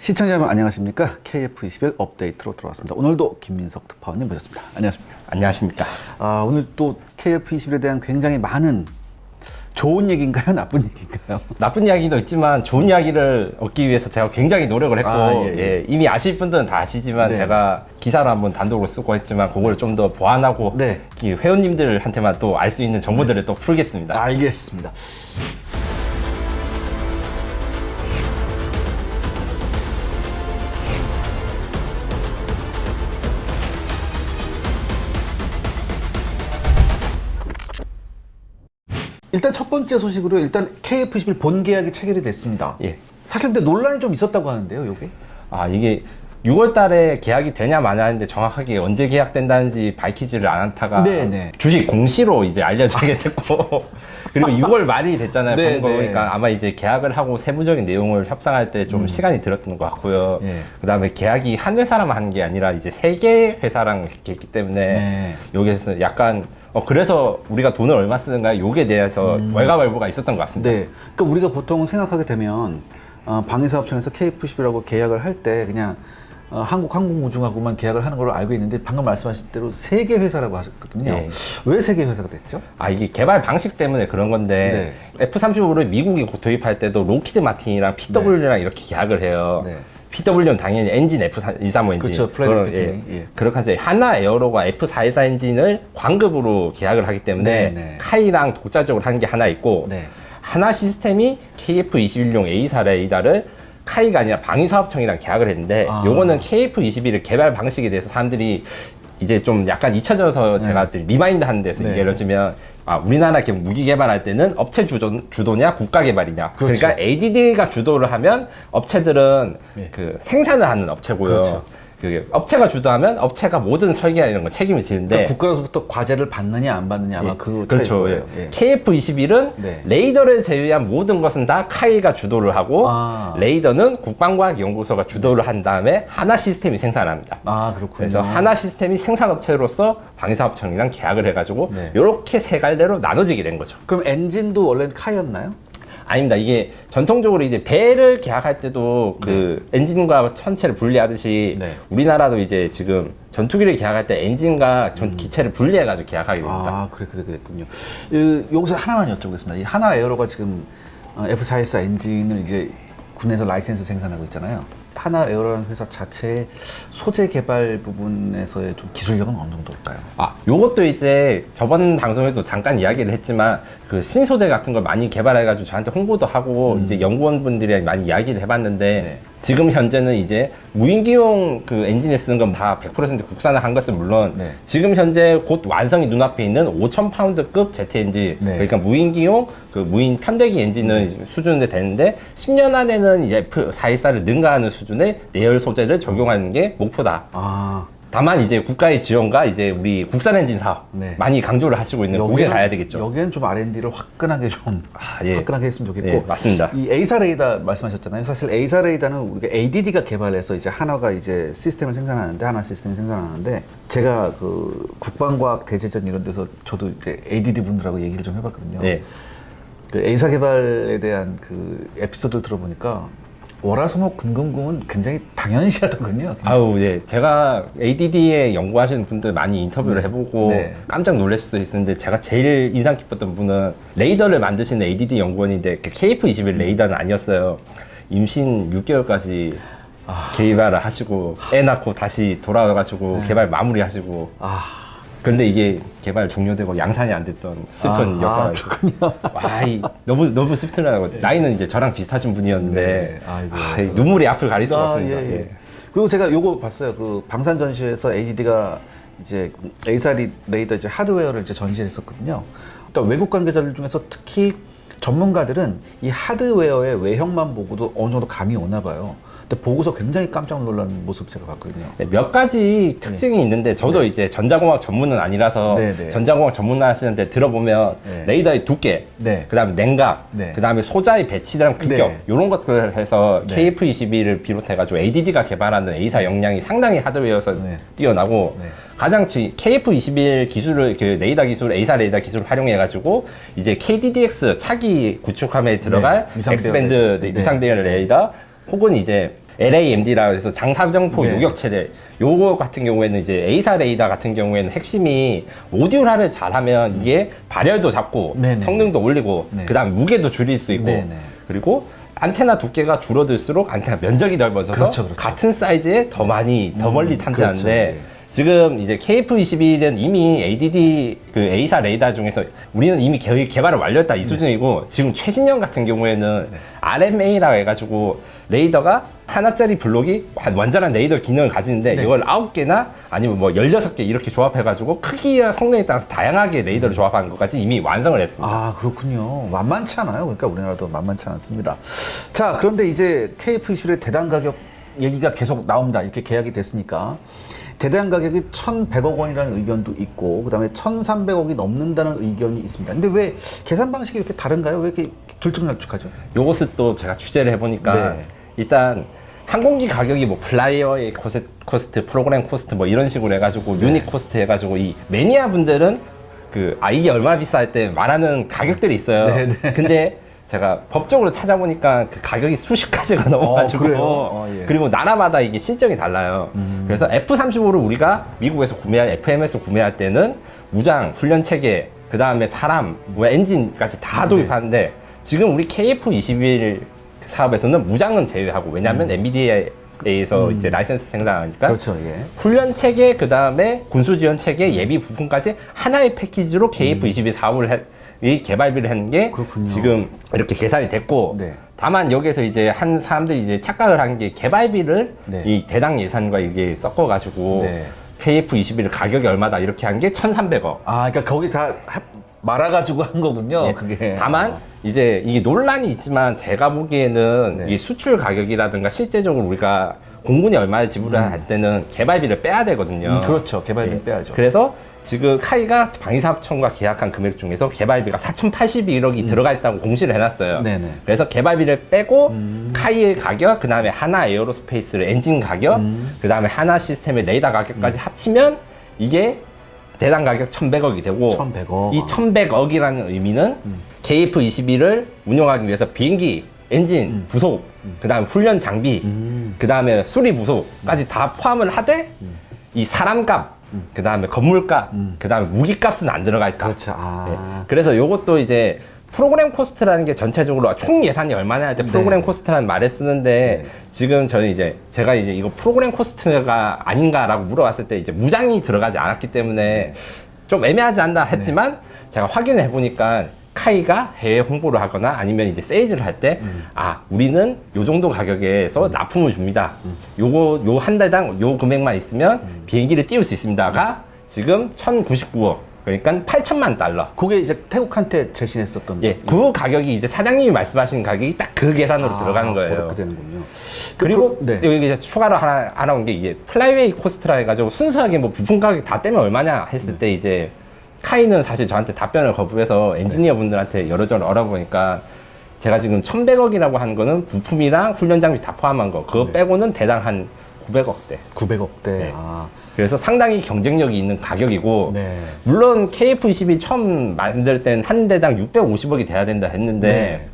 시청자 여러분 안녕하십니까? KF21 업데이트로 들어왔습니다. 오늘도 김민석 특파원님 모셨습니다. 안녕하십니까? 안녕하십니까? 오늘 또 KF21에 대한 굉장히 많은 좋은 얘기인가요? 나쁜 얘기인가요? 나쁜 이야기도 있지만 좋은 이야기를 얻기 위해서 제가 굉장히 노력을 했고 이미 아실 분들은 다 아시지만 네. 제가 기사를 한번 단독으로 쓰고 했지만 그걸 좀 더 보완하고 네. 이 회원님들한테만 또 알 수 있는 정보들을 또 풀겠습니다. 알겠습니다. 일단 첫 번째 소식으로 일단 KF21 본 계약이 체결이 됐습니다. 예. 사실 근데 논란이 좀 있었다고 하는데요, 요게? 이게 6월 달에 계약이 되냐 마냐 하는데 정확하게 언제 계약된다는지 밝히지를 않다가 네네. 주식 공시로 이제 알려지게 됐고 그리고 6월 말이 됐잖아요. 네, 본 거 네. 보니까 아마 이제 계약을 하고 세부적인 내용을 협상할 때 좀 시간이 들었던 것 같고요. 예. 그다음에 계약이 한 회사랑만 하는 게 아니라 이제 3개 회사랑 이렇게 했기 때문에 네. 여기에서 약간 그래서 우리가 돈을 얼마 쓰는가 요게 대해서 왈가왈부가 있었던 것 같습니다. 네. 그러니까 우리가 보통 생각하게 되면 방위사업청에서 KF21하고 계약을 할 때 그냥 한국항공우주하고만 계약을 하는 걸로 알고 있는데 방금 말씀하신 대로 3개 회사라고 하셨거든요. 네. 왜 3개 회사가 됐죠? 이게 개발 방식 때문에 그런 건데 F-35를 미국이 도입할 때도 로키드 마틴이랑 PW랑 이렇게 계약을 해요. 네. PW는 당연히 엔진 F235 엔진. 그렇죠. 플라이트 피팅이. 예. 그렇게 해서 하나 에어로가 F414 엔진을 관급으로 계약을 하기 때문에 네. 카이랑 독자적으로 하는 게 하나 있고 네. 하나 시스템이 KF21용 A사 레이더를 카이가 아니라 방위사업청이랑 계약을 했는데 요거는 KF21의 개발 방식에 대해서 사람들이 이제 좀 약간 잊혀져서 제가 리마인드 하는 데서 네. 예를 들면 우리나라 이렇게 무기 개발할 때는 업체 주도냐 국가 개발이냐. 그렇죠. 그러니까 ADD가 주도를 하면 업체들은 그 생산을 하는 업체고요. 그렇죠. 그 업체가 주도하면 업체가 모든 설계나 이런 거 책임을 지는데 그러니까 국가로부터 과제를 받느냐 안 받느냐 아마 그 그렇죠. 차이일 거예요. 예. KF21은 네. 레이더를 제외한 모든 것은 다 카이가 주도를 하고 레이더는 국방과학연구소가 주도를 한 다음에 하나 시스템이 생산합니다. 그렇군요. 그래서 하나 시스템이 생산업체로서 방위사업청이랑 계약을 해가지고 네. 이렇게 세 갈래로 나눠지게 된 거죠. 그럼 엔진도 원래는 카이였나요? 아닙니다. 이게 전통적으로 이제 배를 계약할 때도 그 엔진과 천체를 분리하듯이 네. 우리나라도 이제 지금 전투기를 계약할 때 엔진과 기체를 분리해가지고 계약하게 됩니다. 그렇게 됐군요. 여기서 하나만 여쭤보겠습니다. 이 하나 에어로가 지금 F414 엔진을 이제 국내에서 라이센스 생산하고 있잖아요. 하나 에어로라는 회사 자체의 소재 개발 부분에서의 좀 기술력은 어느 정도일까요? 요것도 이제 저번 방송에도 잠깐 이야기를 했지만 그 신소재 같은 걸 많이 개발해가지고 저한테 홍보도 하고 이제 연구원분들이 많이 이야기를 해봤는데 지금 현재는 이제 무인기용 그 엔진에 쓰는 건 다 100% 국산을 한 것은 물론 지금 현재 곧 완성이 눈앞에 있는 5,000파운드급 제트 엔진 그러니까 무인기용 그 무인 편대기 엔진은 수준이 되는데 10년 안에는 이제 F414를 능가하는 수준의 내열 소재를 적용하는 게 목표다. 다만 이제 국가의 지원과 이제 우리 국산 엔진 사업 많이 강조를 하시고 있는 곳에 가야 되겠죠. 여기는 좀 R&D를 화끈하게 좀 화끈하게 했으면 좋겠고. 예, 맞습니다. 이 A사 레이더 말씀하셨잖아요. 사실 A사 레이더는 우리가 ADD가 개발해서 이제 하나가 이제 시스템을 생산하는데 하나 시스템을 생산하는데 제가 그 국방과학 대제전 이런 데서 저도 이제 ADD 분들하고 얘기를 좀 해봤거든요. 그 A사 개발에 대한 그 에피소드를 들어보니까 월화수목 금금금은 굉장히 당연시하더군요. 제가 ADD에 연구하시는 분들 많이 인터뷰를 해보고 깜짝 놀랄 수도 있었는데 제가 제일 인상 깊었던 분은 레이더를 만드시는 ADD 연구원인데 KF21 레이더는 아니었어요. 임신 6개월까지 개발을 하시고 애 낳고 다시 돌아와가지고 개발 마무리하시고 그런데 이게 개발 종료되고 양산이 안 됐던 슬픈 역사가 너무 슬프더라고요. 나이는 이제 저랑 비슷하신 분이었는데 눈물이 앞을 가릴 수가 없습니다. 그리고 제가 요거 봤어요. 그 방산 전시회에서 ADD가 이제 A사 레이더 이제 하드웨어를 이제 전시했었거든요. 일단 외국 관계자들 중에서 특히 전문가들은 이 하드웨어의 외형만 보고도 어느 정도 감이 오나 봐요. 근데 보고서 굉장히 깜짝 놀란 모습 제가 봤거든요. 몇 가지 특징이 있는데 저도 이제 전자공학 전문은 아니라서 전자공학 전문 하시는데 들어보면 레이더의 두께, 그 다음에 냉각, 그 다음에 소자의 배치랑 규격 이런 것들을 해서 KF21을 비롯해가지고 ADD가 개발하는 A사 역량이 상당히 하드웨어에서 뛰어나고 가장 KF21 기술을 그 레이더 기술, A사 레이더 기술을 활용해가지고 이제 KDDX 차기 구축함에 들어갈 X밴드 유상대열 레이더 혹은 이제 LAMD라고 해서 장사정포 네. 요격체대 요거 같은 경우에는 이제 A사 레이더 같은 경우에는 핵심이 모듈화를 잘하면 이게 발열도 잡고 네네. 성능도 올리고 네. 그 다음 무게도 줄일 수 있고 네네. 그리고 안테나 두께가 줄어들수록 안테나 면적이 넓어져서 그렇죠, 그렇죠. 같은 사이즈에 더 많이 더 멀리 탐지하는데 그렇죠. 네. 지금 이제 KF-21은 이미 ADD 그 A사 레이더 중에서 우리는 이미 개발을 완료했다 이 수준이고 지금 최신형 같은 경우에는 RMA라고 해가지고 레이더가 하나짜리 블록이 완전한 레이더 기능을 가지는데 네. 이걸 9개나 아니면 뭐 16개 이렇게 조합해가지고 크기와 성능에 따라서 다양하게 레이더를 조합하는 것까지 이미 완성을 했습니다. 아, 그렇군요. 만만치 않아요. 그러니까 우리나라도 만만치 않습니다. 자, 그런데 이제 KF21의 대당 가격 얘기가 계속 나옵니다. 이렇게 계약이 됐으니까. 대당 가격이 1,100억 원이라는 의견도 있고, 그 다음에 1,300억이 넘는다는 의견이 있습니다. 근데 왜 계산 방식이 이렇게 다른가요? 왜 이렇게 들쭉날쭉하죠? 요것을 또 제가 취재를 해보니까 네. 일단 항공기 가격이 뭐 플라이어의 코스트, 프로그램 코스트 뭐 이런 식으로 해가지고 유닛 코스트 해가지고 이 매니아 분들은 이게 얼마나 비쌀 때 말하는 가격들이 있어요. 네, 네. 근데 제가 법적으로 찾아보니까 그 가격이 수십 가지가 넘어가지고 그래요? 예. 그리고 나라마다 이게 실정이 달라요. 그래서 F-35를 우리가 미국에서 FM에서 구매할 때는 무장, 훈련 체계, 그 다음에 사람, 뭐 엔진까지 다 도입하는데 지금 우리 KF-21 사업에서는 무장은 제외하고 왜냐하면 NVIDIA에서 이제 라이센스 생산하니까 그렇죠, 예. 훈련 체계, 그 다음에 군수 지원 체계, 예비 부품까지 하나의 패키지로 KF-21 사업을 이 개발비를 하는 게 그렇군요. 지금 이렇게 계산이 됐고 네. 다만 여기서 이제 한 사람들이 이제 착각을 한 게 개발비를 네. 이 대당 예산과 이게 섞어가지고 네. KF-21 가격이 얼마다 이렇게 한 게 1,300억. 아, 그러니까 거기 다 말아가지고 한 거군요. 예. 그게. 다만 이제 이게 논란이 있지만 제가 보기에는 네. 이 수출 가격이라든가 실제적으로 우리가 공군이 얼마를 지불을 할 때는 개발비를 빼야 되거든요. 그렇죠. 개발비 예. 빼야죠. 그래서 지금 카이가 방위사업청과 계약한 금액 중에서 개발비가 4,081억이 들어가 있다고 공시를 해놨어요. 네네. 그래서 개발비를 빼고 카이의 가격, 그 다음에 하나 에어로스페이스 엔진 가격, 그 다음에 하나 시스템의 레이더 가격까지 합치면 이게 대당 가격 1,100억이 되고 1,100억. 이 1,100억이라는 의미는 KF-21을 운영하기 위해서 비행기, 엔진, 부속, 그 다음에 훈련 장비, 그 다음에 수리 부속까지 다 포함을 하되 이 사람값, 그 다음에 건물값, 그 다음에 무기값은 안 들어가 있다. 그렇죠. 아. 네. 그래서 요것도 이제 프로그램 코스트라는 게 전체적으로 총 예산이 얼마나 할 때 프로그램 네. 코스트라는 말을 쓰는데 네. 지금 저는 이제 제가 이제 이거 프로그램 코스트가 아닌가라고 물어봤을 때 이제 무장이 들어가지 않았기 때문에 좀 애매하지 않나 했지만 제가 확인을 해보니까 카이가 해외 홍보를 하거나 아니면 이제 세일즈를 할 때 우리는 요 정도 가격에서 납품을 줍니다. 요거 요 한 달당 요 금액만 있으면 비행기를 띄울 수 있습니다가 지금 1,099억. 그러니까 8천만 달러. 그게 이제 태국한테 제시했었던. 예, 그 가격이 이제 사장님이 말씀하신 가격이 딱 그 계산으로 들어가는 거예요. 그렇게 되는군요. 그리고 네. 여기 이제 추가로 하나 알아온 게 이게 플라이웨이 코스트라 해가지고 순수하게 뭐 부품 가격 다 떼면 얼마냐 했을 때 이제 카이는 사실 저한테 답변을 거부해서 엔지니어 분들한테 여러 절 알아보니까 제가 지금 1,100억이라고 하는 거는 부품이랑 훈련 장비 다 포함한 거. 그거 빼고는 대당 한 900억대. 900억대. 네. 아. 그래서 상당히 경쟁력이 있는 가격이고 네. 물론 KF-21 처음 만들 땐 한 대당 650억이 돼야 된다 했는데 네.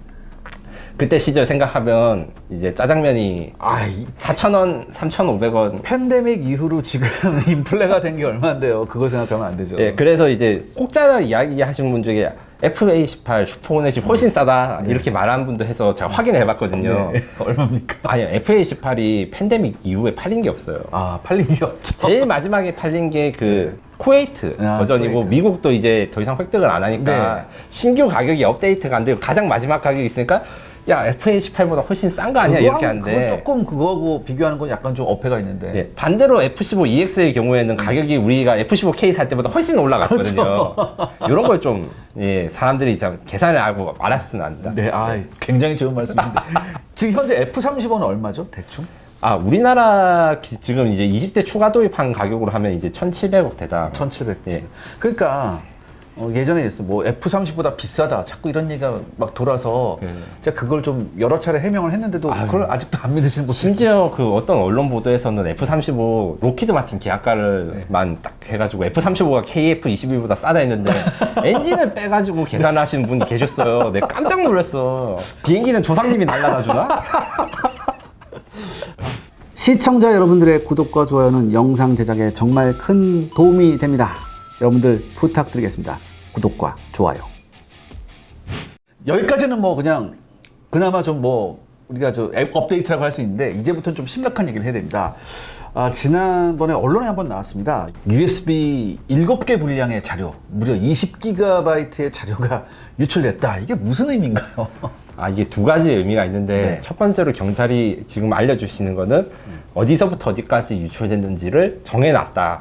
그때 시절 생각하면 이제 짜장면이 아, 4,000원, 3,500원. 팬데믹 이후로 지금 인플레가 된 게 얼마인데요? 그거 생각하면 안 되죠. 예, 그래서 이제 혹자나 이야기 하시는 분 중에 FA18 슈퍼호넷이 훨씬 싸다 이렇게 말하는 분도 해서 제가 확인을 해봤거든요. 네. 얼마입니까? 아니요, FA18이 팬데믹 이후에 팔린 게 없어요. 아, 팔린 게 없죠. 제일 마지막에 팔린 게 그 쿠웨이트 아, 버전이고 쿠웨이트. 미국도 이제 더 이상 획득을 안 하니까 네. 신규 가격이 업데이트가 안 되고 가장 마지막 가격이 있으니까 야 FA18보다 훨씬 싼 거 아니야 이렇게 하는데 그건 조금 그거하고 비교하는 건 약간 좀 어폐가 있는데. 예, 반대로 F15EX의 경우에는 가격이 우리가 F15K 살 때보다 훨씬 올라갔거든요. 이런 걸 좀 예, 사람들이 참 계산을 하고 알았으면 합니다. 네, 아, 굉장히 좋은 말씀인데. 지금 현재 F35는 얼마죠? 대충? 우리나라 지금 이제 20대 추가 도입한 가격으로 하면 이제 1,700억 대다. 1700. 예. 그러니까 예전에 있어 뭐 F30보다 비싸다 자꾸 이런 얘기가 막 돌아서 예. 제가 그걸 좀 여러 차례 해명을 했는데도 그걸 아직도 안 믿으시는 분들. 심지어 그 어떤 언론 보도에서는 F-35 로키드 마틴 계약가를만 딱 해가지고 F-35가 KF-21보다 싸다 했는데 엔진을 빼가지고 계산을 하시는 분이 계셨어요. 내가 깜짝 놀랐어. 비행기는 조상님이 날라다 주나? 시청자 여러분들의 구독과 좋아요는 영상 제작에 정말 큰 도움이 됩니다. 여러분들 부탁드리겠습니다. 구독과 좋아요. 여기까지는 뭐 그냥 그나마 좀 뭐 우리가 저 앱 업데이트라고 할 수 있는데 이제부터는 좀 심각한 얘기를 해야 됩니다. 지난번에 언론에 한번 나왔습니다. USB 7개 분량의 자료, 무려 20GB의 자료가 유출됐다. 이게 무슨 의미인가요? 이게 두 가지 의미가 있는데 네. 첫 번째로 경찰이 지금 알려주시는 거는 어디서부터 어디까지 유출됐는지를 정해놨다.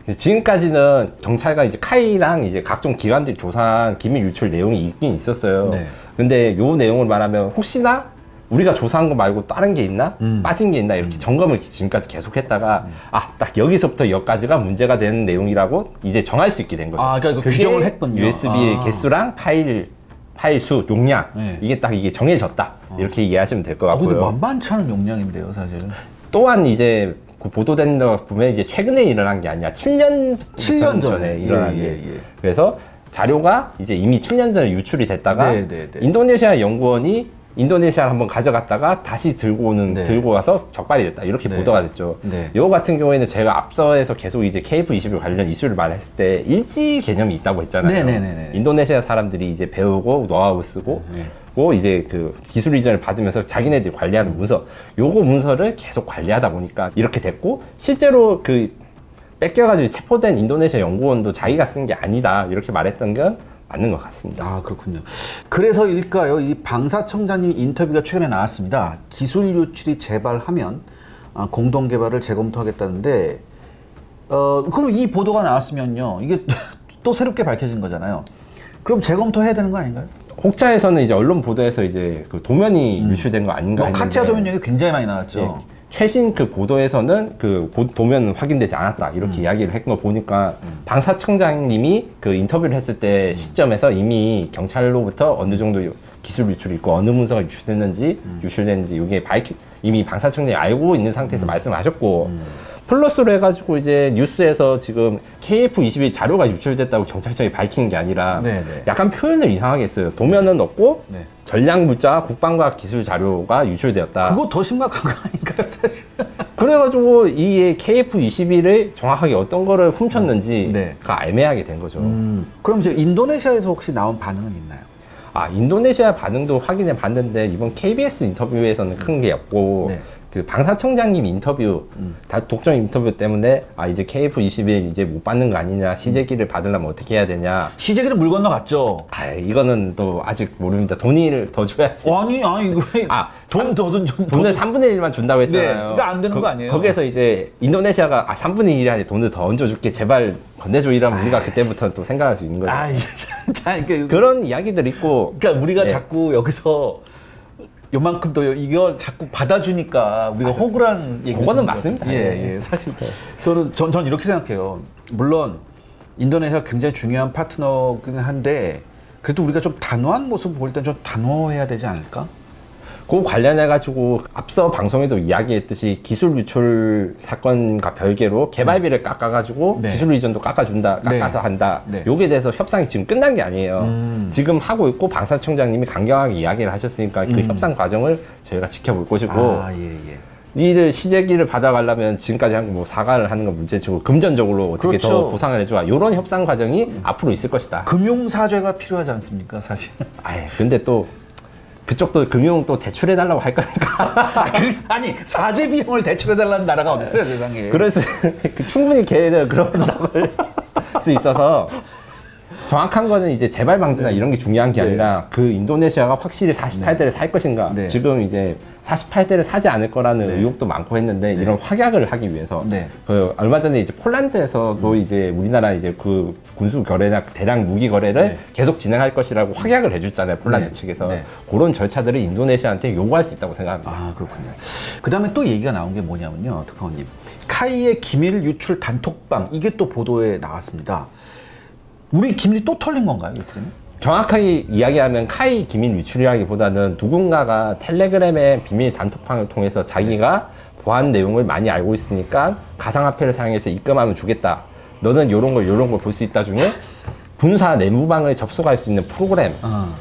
그래서 지금까지는 경찰과 이제 카이랑 이제 각종 기관들이 조사한 기밀 유출 내용이 있긴 있었어요. 네. 근데 요 내용을 말하면 혹시나 우리가 조사한 거 말고 다른 게 있나? 빠진 게 있나? 이렇게 점검을 지금까지 계속 했다가 딱 여기서부터 여기까지가 문제가 되는 내용이라고 이제 정할 수 있게 된 거죠. 그러니까 이거 그게 규정을 했군요. USB의 개수랑 파일 수, 용량 네. 이게 정해졌다. 이렇게 이해하시면 될 것 근데 같고요. 만만치 않은 용량인데요, 사실은. 또한 이제 그 보도된 거 보면 이제 최근에 일어난 게 아니라 7년 7년 전에 일어난 게. 예. 그래서 자료가 이제 이미 7년 전에 유출이 됐다가 네. 인도네시아 연구원이 인도네시아를 한번 가져갔다가 다시 들고 와서 적발이 됐다. 이렇게 네. 보도가 됐죠. 네. 이거 같은 경우에는 제가 앞서에서 계속 이제 KF21 관련 이슈를 말했을 때 일지 개념이 있다고 했잖아요. 네네네네. 인도네시아 사람들이 이제 배우고 노하우 쓰고 이제 그 기술 이전을 받으면서 자기네들이 관리하는 문서, 요거 문서를 계속 관리하다 보니까 이렇게 됐고, 실제로 그 뺏겨가지고 체포된 인도네시아 연구원도 자기가 쓴 게 아니다 이렇게 말했던 건 맞는 것 같습니다. 그렇군요. 그래서일까요? 이 방사청장님 인터뷰가 최근에 나왔습니다. 기술 유출이 재발하면 공동 개발을 재검토하겠다는데, 그럼 이 보도가 나왔으면요, 이게 또 새롭게 밝혀진 거잖아요. 그럼 재검토해야 되는 거 아닌가요? 혹자에서는 이제 언론 보도에서 이제 그 도면이 유출된 거 아닌가 했는데, 카티아 도면 얘기 굉장히 많이 나왔죠. 예, 최신 그 보도에서는 그 도면은 확인되지 않았다 이렇게 이야기를 했던 거 보니까 방사청장님이 그 인터뷰를 했을 때 시점에서 이미 경찰로부터 어느 정도 기술 유출이 있고 어느 문서가 유출됐는지 이게 이미 방사청장이 알고 있는 상태에서 말씀하셨고, 플러스로 해가지고 이제 뉴스에서 지금 KF21 자료가 유출됐다고 경찰청이 밝힌 게 아니라 네네. 약간 표현을 이상하게 했어요. 도면은 없고 네. 전략 물자 국방과학 기술 자료가 유출되었다. 그거 더 심각한 거 아닌가요, 사실? 그래가지고 이 KF21을 정확하게 어떤 거를 훔쳤는지가 네. 애매하게 된 거죠. 그럼 이제 인도네시아에서 혹시 나온 반응은 있나요? 인도네시아 반응도 확인해 봤는데 이번 KBS 인터뷰에서는 큰 게 없고 네. 그 방사청장님 인터뷰, 독점 인터뷰 때문에 이제 KF21 이제 못 받는 거 아니냐, 시제기를 받으려면 어떻게 해야 되냐. 시제기는 물 건너갔죠. 이거는 또 아직 모릅니다. 돈을 더 줘야지. 아니 이거 돈을 3분의 1만 준다고 했잖아요. 네, 이거 안 되는 거 아니에요? 거기에서 이제 인도네시아가 3분의 1이 아니라 돈을 더 얹어줄게, 제발 건네줘, 이러면 우리가 그때부터 또 생각할 수 있는 거죠. 그런 이야기들 있고. 그러니까 우리가 네. 자꾸 여기서 요만큼 더 이거 자꾸 받아주니까 우리가 호구란 얘기. 그거는 맞습니다. 예. 사실 전 이렇게 생각해요. 물론 인도네시아 굉장히 중요한 파트너긴 한데 그래도 우리가 좀 단호한 모습을 볼 땐 좀 단호해야 되지 않을까? 그 관련해가지고 앞서 방송에도 이야기했듯이 기술 유출 사건과 별개로 개발비를 깎아가지고 네. 기술 이전도 깎아서 네. 한다. 네. 요게 대해서 협상이 지금 끝난 게 아니에요. 지금 하고 있고 방사청장님이 강경하게 이야기를 하셨으니까 그 협상 과정을 저희가 지켜볼 것이고, 예. 니들 시제기를 받아가려면 지금까지 한 거 뭐 사과를 하는 건 문제치고 금전적으로 어떻게 그렇죠. 더 보상을 해줘. 이런 협상 과정이 앞으로 있을 것이다. 금융사죄가 필요하지 않습니까, 사실? 근데 또 그쪽도 금융 또 대출해달라고 할 거니까. 아니 사죄 비용을 대출해달라는 나라가 어디 있어요, 세상에? 그래서 충분히 걔는 그런 답을 수 있어서, 정확한 거는 이제 재발 방지나 이런 게 중요한 게 아니라 그 인도네시아가 확실히 48대를 살 것인가. 네. 지금 이제 48대를 사지 않을 거라는 의혹도 많고 했는데 이런 확약을 하기 위해서 그 얼마 전에 이제 폴란드에서도 이제 우리나라 이제 그 군수 거래나 대량 무기 거래를 계속 진행할 것이라고 확약을 해줬잖아요, 폴란드 측에서. 그런 절차들을 인도네시아한테 요구할 수 있다고 생각합니다. 그렇군요. 그 다음에 또 얘기가 나온 게 뭐냐면요, 특파원님. 카이의 기밀 유출 단톡방, 이게 또 보도에 나왔습니다. 우리 기밀이 또 털린 건가요, 이렇게 되면? 정확하게 이야기하면 카이 기밀 유출이라기보다는 누군가가 텔레그램의 비밀 단톡방을 통해서 자기가 보안 내용을 많이 알고 있으니까 가상화폐를 사용해서 입금하면 주겠다. 너는 요런 걸 볼 수 있다 중에 군사 내무방을 접속할 수 있는 프로그램,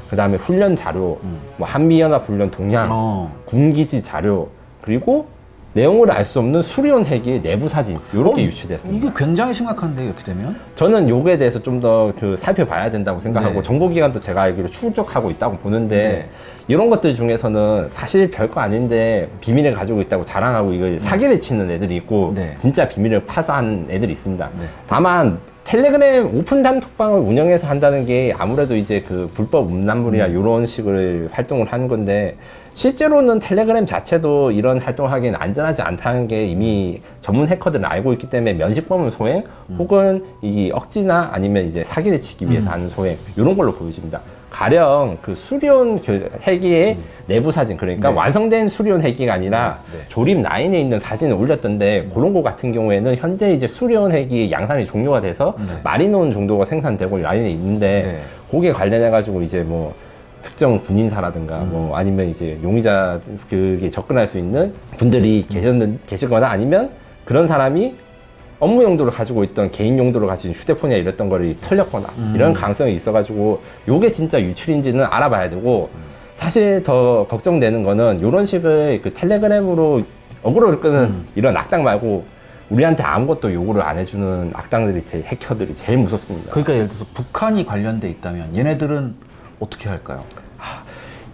그 다음에 훈련 자료, 뭐 한미연합 훈련 동향, 군기지 자료, 그리고 내용을 알 수 없는 수리온 핵의 내부 사진 이렇게 유출됐습니다. 이게 굉장히 심각한데 이렇게 되면? 저는 요거에 대해서 좀 더 살펴봐야 된다고 생각하고 네. 정보기관도 제가 알기로 추적하고 있다고 보는데 네. 이런 것들 중에서는 사실 별거 아닌데 비밀을 가지고 있다고 자랑하고 이걸 사기를 치는 애들이 있고 네. 진짜 비밀을 파사하는 애들이 있습니다. 네. 다만 텔레그램 오픈 단톡방을 운영해서 한다는 게 아무래도 이제 그 불법 음란물이나 이런 식을 활동을 하는 건데 실제로는 텔레그램 자체도 이런 활동을 하기엔 안전하지 않다는 게 이미 전문 해커들은 알고 있기 때문에 면식범을 소행 혹은 이 억지나 아니면 이제 사기를 치기 위해서 하는 소행 이런 걸로 보여집니다. 가령 그 수리온 헬기의 내부 사진 그러니까 네. 완성된 수리온 헬기가 아니라 네. 조립 라인에 있는 사진을 올렸던데 그런 거 같은 경우에는 현재 이제 수리온 헬기 양산이 종료가 돼서 네. 마리논 정도가 생산되고 라인에 있는데 네. 거기에 관련해 가지고 이제 뭐 특정 군인사라든가 뭐 아니면 이제 용의자 그게 접근할 수 있는 분들이 계시거나 아니면 그런 사람이 업무 용도를 가지고 있던 개인 용도를 가진 휴대폰이나 이랬던 거를 털렸거나 이런 가능성이 있어가지고 요게 진짜 유출인지는 알아봐야 되고 사실 더 걱정되는 거는 이런 식의 그 텔레그램으로 어그로를 끄는 이런 악당 말고 우리한테 아무것도 요구를 안 해주는 악당들이 해커들이 제일 무섭습니다. 그러니까 예를 들어서 북한이 관련돼 있다면 얘네들은 어떻게 할까요?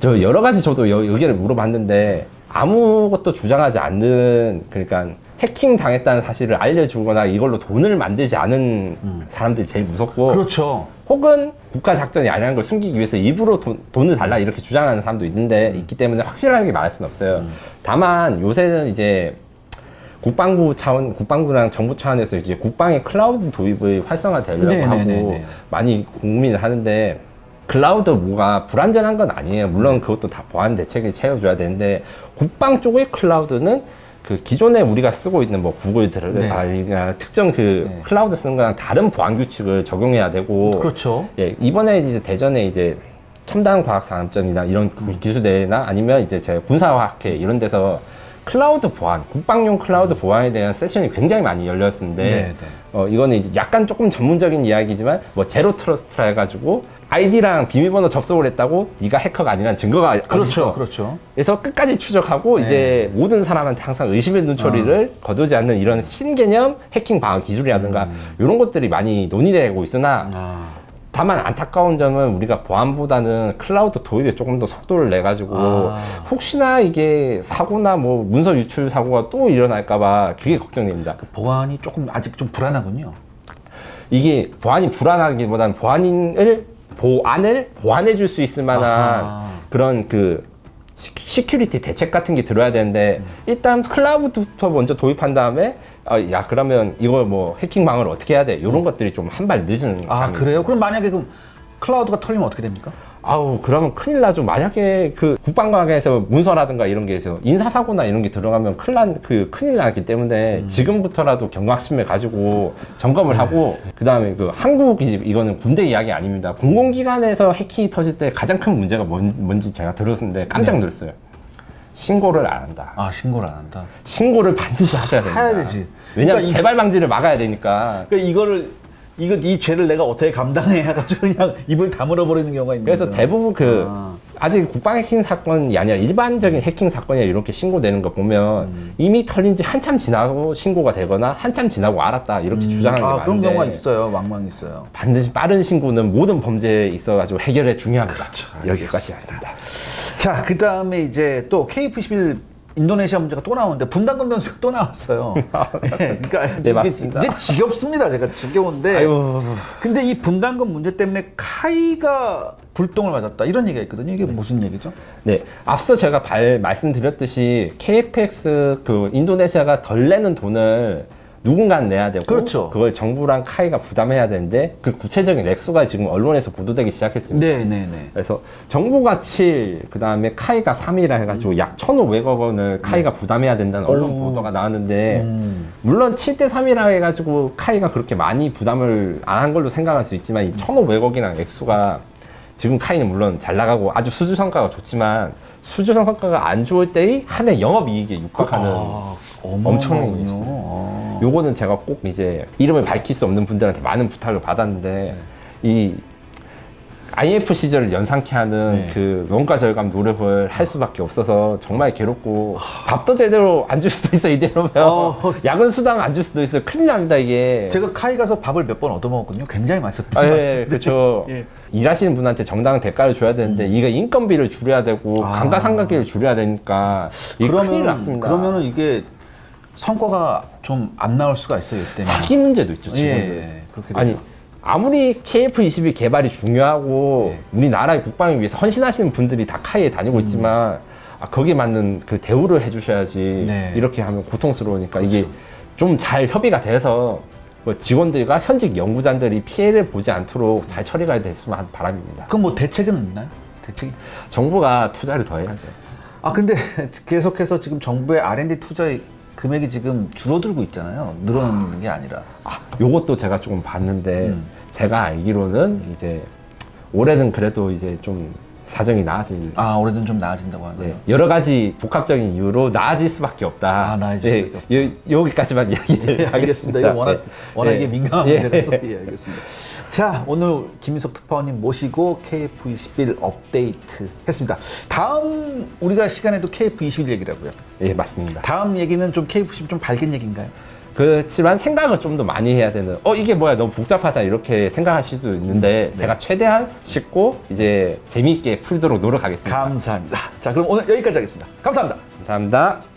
저 여러 가지 저도 의견을 물어봤는데 아무것도 주장하지 않는 그러니까 해킹 당했다는 사실을 알려주거나 이걸로 돈을 만들지 않은 사람들이 제일 무섭고 그렇죠. 혹은 국가 작전이 아니라는 걸 숨기기 위해서 일부러 돈을 달라 이렇게 주장하는 사람도 있기 때문에 확실하게 말할 수는 없어요. 다만 요새는 이제 국방부랑 정부 차원에서 이제 국방의 클라우드 도입을 활성화되려고 네네네네. 하고 많이 고민을 하는데 클라우드 뭐가 불안전한 건 아니에요. 물론 그것도 다 보안 대책을 채워줘야 되는데 국방 쪽의 클라우드는 그 기존에 우리가 쓰고 있는 뭐 구글 네. 특정 그 네. 클라우드 쓰는 거랑 다른 보안 규칙을 적용해야 되고 그렇죠. 예, 이번에 이제 대전에 이제 첨단 과학 산업전이나 이런 기술대회나 아니면 이제 제 군사화학회 이런 데서 클라우드 보안, 국방용 클라우드 보안에 대한 세션이 굉장히 많이 열렸는데 네, 네. 이거는 이제 약간 조금 전문적인 이야기지만 뭐 제로 트러스트라 해가지고 아이디랑 비밀번호 접속을 했다고 네가 해커가 아니란 증거가 그렇죠. 어딨어. 그렇죠. 그래서 끝까지 추적하고 네. 이제 모든 사람한테 항상 의심의 눈초리를 거두지 않는 이런 신개념 해킹 방어 기술이라든가 이런 것들이 많이 논의되고 있으나 아, 다만 안타까운 점은 우리가 보안보다는 클라우드 도입에 조금 더 속도를 내가지고 혹시나 이게 사고나 뭐 문서 유출 사고가 또 일어날까봐 그게 걱정됩니다. 그 보안이 조금 아직 좀 불안하군요. 이게 보안이 불안하기보다는 보안을 보완해 줄 수 있을 만한 아하. 그런 그 시큐리티 대책 같은 게 들어야 되는데 일단 클라우드부터 먼저 도입한 다음에 야 그러면 이걸 뭐 해킹 방어를 어떻게 해야 돼? 이런 것들이 좀 한 발 늦은 아, 감이 그래요? 있어요. 그럼 만약에 그럼 클라우드가 털리면 어떻게 됩니까? 아우 그러면 큰일 나죠. 만약에 그 국방과학에서 문서라든가 이런 게 있어 인사사고나 이런 게 들어가면 큰일 나기 때문에 지금부터라도 경각심을 가지고 점검을 하고 그 다음에 그 이거는 군대 이야기 아닙니다. 공공기관에서 해킹이 터질 때 가장 큰 문제가 뭔지 제가 들었는데 깜짝 놀랐어요. 신고를 안 한다. 아, 신고를 안 한다. 신고를 반드시 하셔야 됩니다. 해야 되지. 왜냐면 그러니까 재발 방지를 막아야 되니까. 그러니까 이 죄를 내가 어떻게 감당해 해가지고 그냥 입을 다물어 버리는 경우가 있는 그래서 거죠. 대부분 아. 아직 국방 해킹 사건이 아니라 일반적인 해킹 사건이 이렇게 신고되는 거 보면 이미 털린 지 한참 지나고 신고가 되거나 한참 지나고 알았다 이렇게 주장하는 게 많은데 그런 경우가 있어요. 왕왕 있어요. 반드시 빠른 신고는 모든 범죄에 있어가지고 해결에 중요합니다. 그렇죠. 여기까지입니다. 자, 그 다음에 이제 또 KF11 인도네시아 문제가 또 나오는데 분담금 변수가 또 나왔어요. 네, 그러니까 네, 맞습니다. 이제 지겹습니다. 제가 지겨운데. 아유. 근데 이 분담금 문제 때문에 카이가 불똥을 맞았다 이런 얘기가 있거든요. 이게 무슨 얘기죠? 네, 앞서 제가 말씀드렸듯이 KFX 그 인도네시아가 덜 내는 돈을 누군가는 내야 되고 그렇죠. 그걸 정부랑 카이가 부담해야 되는데 그 구체적인 액수가 지금 언론에서 보도되기 시작했습니다. 네네네. 그래서 정부가 7, 그 다음에 카이가 3이라 해가지고 약 1,500억 원을 카이가 부담해야 된다는 언론 오. 보도가 나왔는데 물론 7대 3이라 해가지고 카이가 그렇게 많이 부담을 안 한 걸로 생각할 수 있지만 이 1,500억이라는 액수가 지금 카이는 물론 잘 나가고 아주 수주 성과가 좋지만 수주 성과가 안 좋을 때의 한 해 영업이익에 육박하는 엄청난 게 있습니다. 요거는 제가 꼭 이제 이름을 밝힐 수 없는 분들한테 많은 부탁을 받았는데 이 IF 시절을 연상케 하는 네. 그 원가 절감 노력을 할 수밖에 없어서 정말 괴롭고 밥도 제대로 안 줄 수도 있어 이대로면 야근 수당 안 줄 수도 있어요. 큰일 납니다 이게. 제가 카이 가서 밥을 몇 번 얻어먹었거든요. 굉장히 맛있었던 아, 것 예, 같은데. 그렇죠. 예. 일하시는 분한테 정당한 대가를 줘야 되는데 이거 인건비를 줄여야 되고 아. 감가상각비를 줄여야 되니까 이게 큰일 났습니다. 그러면은 이게 성과가 좀 안 나올 수가 있어요, 이때는. 사기 문제도 있죠 지금. 예, 그렇게 되죠. 아니 아무리 KF-21 개발이 중요하고 네. 우리나라의 국방을 위해서 헌신하시는 분들이 다 카이에 다니고 있지만 거기에 맞는 그 대우를 해주셔야지 네. 이렇게 하면 고통스러우니까 이게 좀 잘 협의가 돼서 뭐 직원들과 현직 연구자들이 피해를 보지 않도록 잘 처리가 됐으면 바람입니다. 그럼 뭐 대책은 있나요? 대책이? 정부가 투자를 더 해야죠. 아, 근데 계속해서 지금 정부의 R&D 투자의 금액이 지금 줄어들고 있잖아요. 늘어나는 게 아니라. 요것도 제가 조금 봤는데 제가 알기로는 이제 올해는 그래도 이제 좀 사정이 나아질 아, 올해는 좀 나아진다고 하네요. 네, 여러 가지 복합적인 이유로 나아질 수밖에 없다. 아, 나아질 수밖에 여기까지만 이야기를 예, 하겠습니다. 알겠습니다. 이거 워낙 네. 이게 민감한 예. 문제라서. 예, 알겠습니다. 자, 오늘 김민석 특파원님 모시고 KF-21 업데이트 했습니다. 다음 우리가 시간에도 KF-21 얘기라고요. 예, 맞습니다. 다음 얘기는 좀 KF-21 좀 밝은 얘기인가요? 그렇지만 생각을 좀 더 많이 해야 되는 이게 뭐야 너무 복잡하다 이렇게 생각하실 수 있는데 제가 최대한 쉽고 이제 재미있게 풀도록 노력하겠습니다. 감사합니다. 자, 그럼 오늘 여기까지 하겠습니다. 감사합니다. 감사합니다.